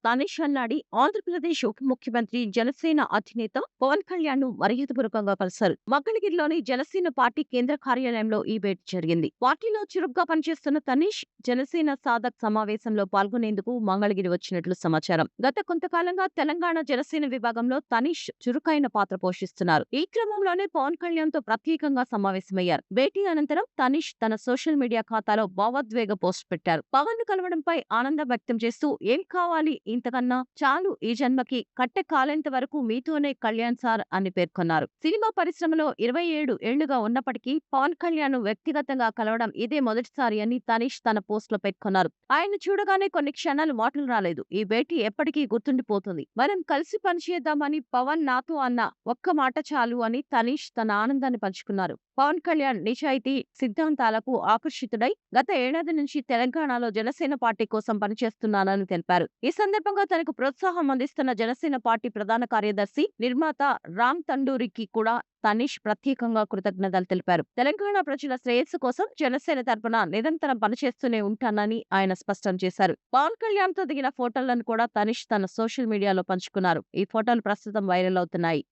తనీష్ అన్నాడి ఆంధ్రప్రదేశ్ ఉప ముఖ్యమంత్రి జనసేన అధినేత పవన్ కళ్యాణ్ ను మర్యాదపూర్వకంగా కలిశారు. మంగళగిరిలోని జనసేన పార్టీ కేంద్ర కార్యాలయంలో ఈ భేటీ జరిగింది. పార్టీలో చురుగ్గా పనిచేస్తున్న తనీష్ జనసేన సాధక్ సమావేశంలో పాల్గొనేందుకు మంగళగిరి వచ్చినట్లు సమాచారం. గత కొంతకాలంగా తెలంగాణ జనసేన విభాగంలో తనీష్ చురుకైన పాత్ర పోషిస్తున్నారు. ఈ క్రమంలోనే పవన్ కళ్యాణ్ తో ప్రత్యేకంగా సమావేశమయ్యారు. భేటీ అనంతరం తనీష్ తన సోషల్ మీడియా ఖాతాలో భావోద్వేగ పోస్ట్ పెట్టారు. పవన్ ను కలవడంపై ఆనందం వ్యక్తం చేస్తూ ఏం కావాలి ఇంతకన్నా చాలు ఈ జన్మకి కట్టె కాలేంత వరకు మీతోనే కళ్యాణ్ సార్ అని పేర్కొన్నారు. సినిమా పరిశ్రమలో 27 ఏళ్లుగా ఉన్నప్పటికీ పవన్ కళ్యాణ్ ను వ్యక్తిగతంగా కలవడం ఇదే మొదటిసారి అని తనీష్ తన పోస్ట్ లో పేర్కొన్నారు. ఆయన చూడగానే కొన్ని క్షణాలు మాటలు రాలేదు. ఈ భేటీ ఎప్పటికీ గుర్తుండిపోతుంది. మనం కలిసి పనిచేద్దామని పవన్ నాతో అన్న ఒక్క మాట చాలు అని తనీష్ తన ఆనందాన్ని పంచుకున్నారు. పవన్ కళ్యాణ్ నిజాయితీ సిద్ధాంతాలకు ఆకర్షితుడై గత ఏడాది నుంచి తెలంగాణలో జనసేన పార్టీ కోసం పనిచేస్తున్నానని తెలిపారు. ఈ సందర్భంగా తనకు ప్రోత్సాహం అందిస్తున్న జనసేన పార్టీ ప్రధాన కార్యదర్శి, నిర్మాత రామ్ తండూరికి కూడా తనీష్ ప్రత్యేకంగా కృతజ్ఞతలు తెలిపారు. తెలంగాణ ప్రజల శ్రేయస్సు కోసం జనసేన తరపున నిరంతరం పనిచేస్తూనే ఉంటానని ఆయన స్పష్టం చేశారు. పవన్ కళ్యాణ్ తో దిగిన ఫోటోలను కూడా తనీష్ తన సోషల్ మీడియాలో పంచుకున్నారు. ఈ ఫోటోలు ప్రస్తుతం వైరల్ అవుతున్నాయి.